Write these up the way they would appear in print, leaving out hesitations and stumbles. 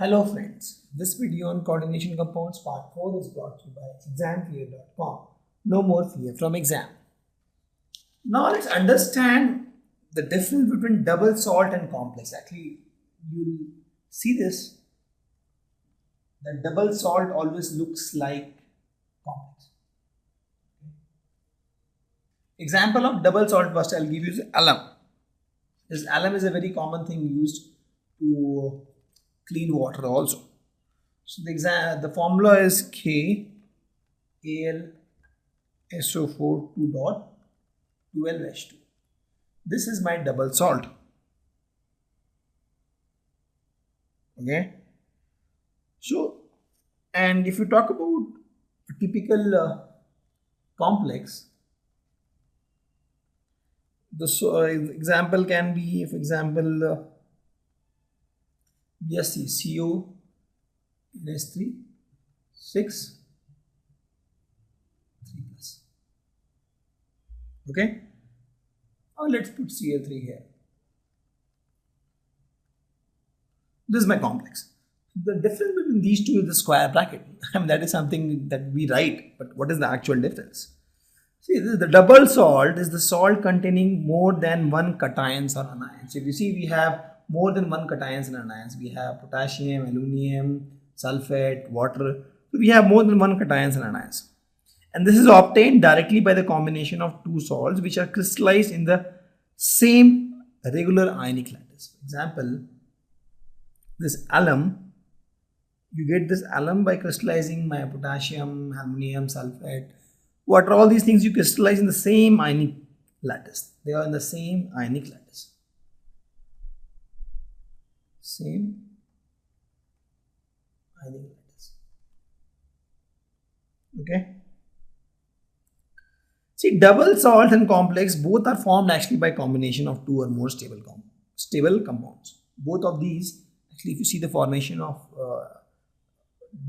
Hello friends, this video on coordination compounds part 4 is brought to you by examfear.com. No more fear from exam. Now let's understand the difference between double salt and complex. Actually, you'll see this, that double salt always looks like complex. Example of double salt, first I'll give you the alum. This alum is a very common thing used to clean water also. So the formula is KAlSO4 2.12H2. This is my double salt. Okay. So, and if you talk about a typical complex, the example can be, for example, BSE CO NH3 6 3 plus. Okay. Now let's put Cl3 here. This is my complex. The difference between these two is the square bracket. I mean, that is something that we write, but what is the actual difference? See, the double salt is the salt containing more than one cations or anions. So if you see, we have more than one cations and anions. We have potassium, aluminum, sulfate, water. So we have more than one cations and anions. And this is obtained directly by the combination of two salts which are crystallized in the same regular ionic lattice. For example, this alum, you get this alum by crystallizing my potassium, aluminum, sulfate, water. All these things you crystallize in the same ionic lattice. They are in the same ionic lattice. Same ionic lattice. Okay. See, double salt and complex both are formed actually by combination of two or more stable compounds. Both of these, actually, if you see the formation of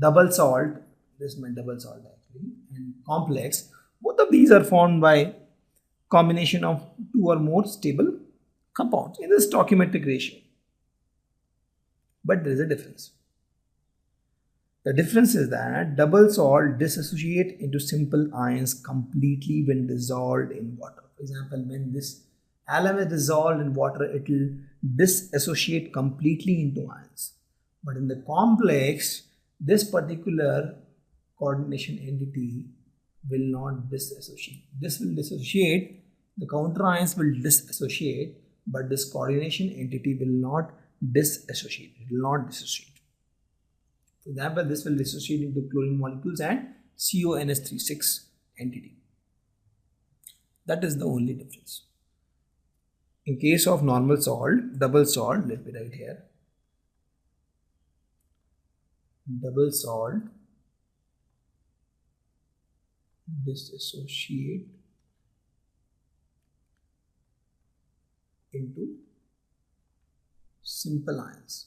double salt, this is my double salt actually, and complex, both of these are formed by combination of two or more stable compounds in the stoichiometric ratio. But there is a difference. The difference is that double salt dissociate into simple ions completely when dissolved in water. For example, when this alum is dissolved in water, it will dissociate completely into ions. But in the complex, this particular coordination entity will not dissociate. This will dissociate, the counter ions will dissociate, but this coordination entity will not dissociate. It will not dissociate. For example, this will dissociate into chlorine molecules and CONH3 entity. That is the only difference. In case of normal salt, double salt, let me write here. Double salt dissociate into simple ions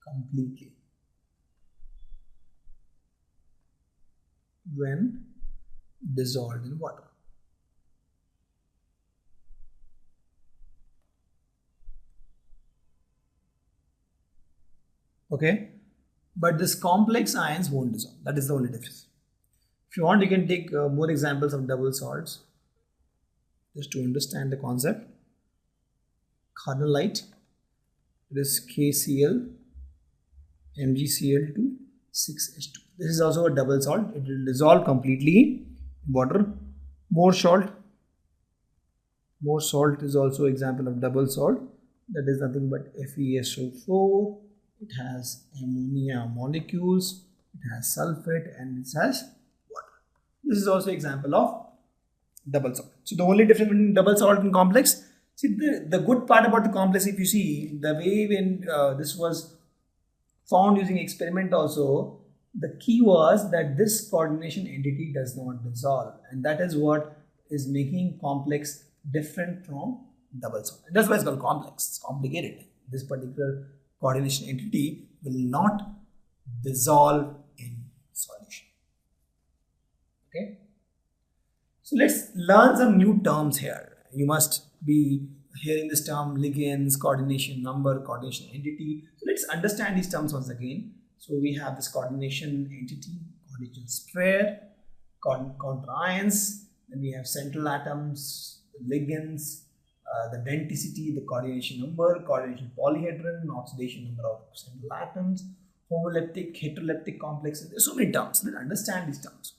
completely when dissolved in water. Okay, but this complex ions won't dissolve. That is the only difference. If you want, you can take more examples of double salts just to understand the concept. Carbonate, it is KCl MgCl2 6H2. This is also a double salt. It will dissolve completely in water. More salt is also example of double salt. That is nothing but FeSO4. It has ammonia molecules, it has sulfate, and it has water. This is also example of double salt. So the only difference between double salt and complex, see, the good part about the complex, if you see the way when this was found using experiment also, the key was that this coordination entity does not dissolve, and that is what is making complex different from double salt. And that's why it's called complex. It's complicated. This particular coordination entity will not dissolve in solution. Okay. So let's learn some new terms here. You must be hearing this term ligands, coordination number, coordination entity. So let's understand these terms once again. So we have this coordination entity, coordination sphere, counter ions, then we have central atoms, ligands, the denticity, the coordination number, coordination polyhedron, oxidation number of central atoms, homoleptic, heteroleptic complexes. There are so many terms. Let's understand these terms.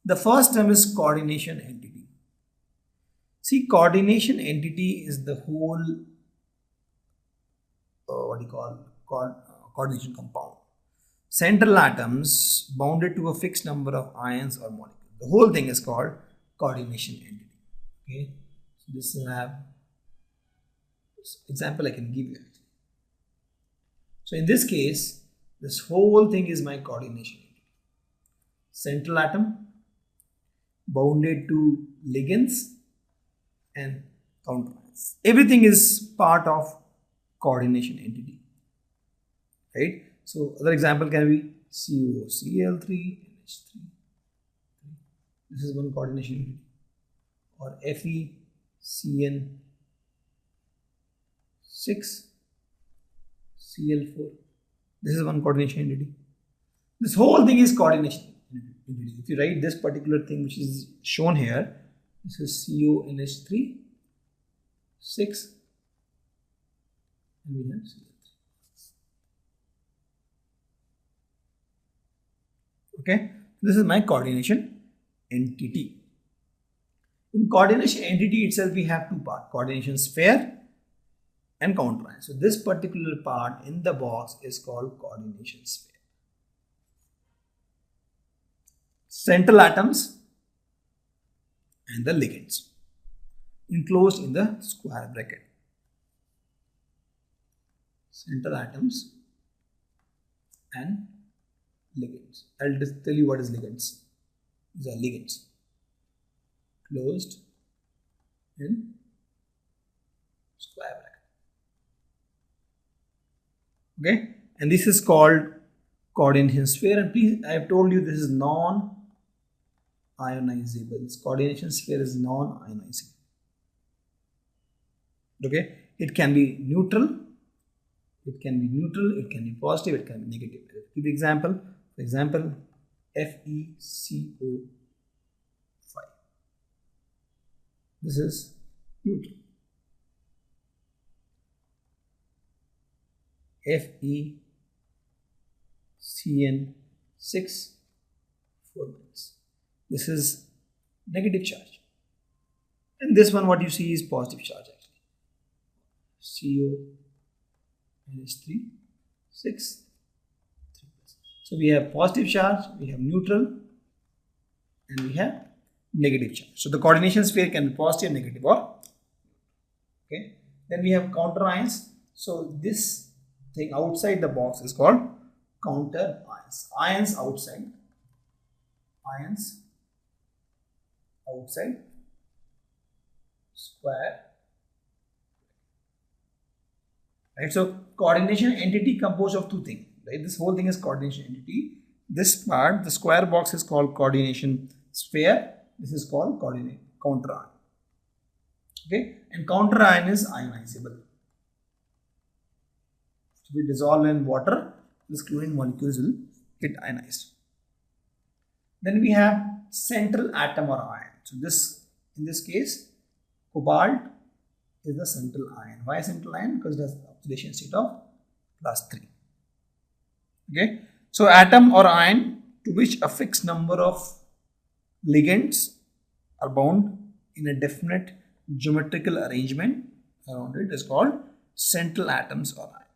The first term is coordination entity. See, coordination entity is the whole, coordination compound. Central atoms bounded to a fixed number of ions or molecules. The whole thing is called coordination entity. Okay, so this will have example I can give you. So in this case, this whole thing is my coordination entity. Central atom bounded to ligands and counter ions. Everything is part of coordination entity, right? So other example can be COCl3, NH3. This is one coordination entity. Or FeCN6, Cl4. This is one coordination entity. This whole thing is coordination entity. If you write this particular thing which is shown here, this is CONH3, 6, and we have Cl3. Okay, this is my coordination entity. In coordination entity itself, we have two parts: coordination sphere and counter ions. So this particular part in the box is called coordination sphere. Central atoms and the ligands enclosed in the square bracket. Central atoms and ligands. I'll just tell you what is ligands. These are ligands closed in square bracket. Okay, and this is called coordination sphere. And please, I have told you this is non-ionizable. This coordination sphere is non-ionizable. Okay, it can be neutral. It can be positive, it can be negative. I'll give you example. For example, FeCO5. This is neutral. FeCN6, 4 minutes. This is negative charge. And this one, what you see is positive charge actually. CONH3, 6, 3 plus. So we have positive charge, we have neutral, and we have negative charge. So the coordination sphere can be positive, negative, or okay. Then we have counter ions. So this thing outside the box is called counter ions. Ions outside. Ions outside square. Right. So coordination entity composed of two things. Right. This whole thing is coordination entity. This part, the square box, is called coordination sphere. This is called counter ion. Okay, and counter ion is ionizable. So we dissolve in water, this chlorine molecules will get ionized. Then we have central atom or ion. So this, in this case, cobalt is the central ion. Why central ion? Because it has oxidation state of +3. Okay, so atom or ion to which a fixed number of ligands are bound in a definite geometrical arrangement around it is called central atoms or ions.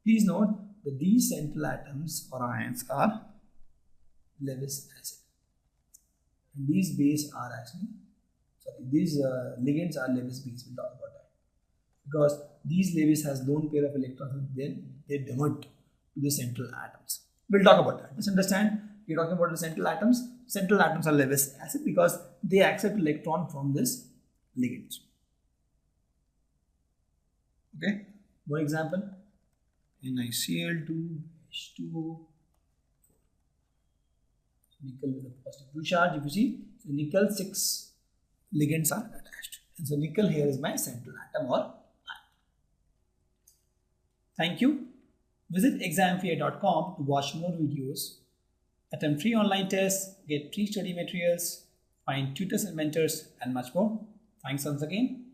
Please note that these central atoms or ions are Lewis acid, and these bases are actually, these ligands are Lewis bases. We'll talk about that because these Lewis has lone pair of electrons and then they dimert to the central atoms. We'll talk about that. Just understand, we're talking about the central atoms. Central atoms are Lewis acid because they accept electron from this ligands. Okay, one example: NiCl2, H2O, nickel with a +2 charge. If you see, so nickel 6 ligands are attached. And so nickel here is my central atom or ion. Thank you. Visit examfear.com to watch more videos, attempt free online tests, get free study materials, find tutors and mentors, and much more. Thanks once again.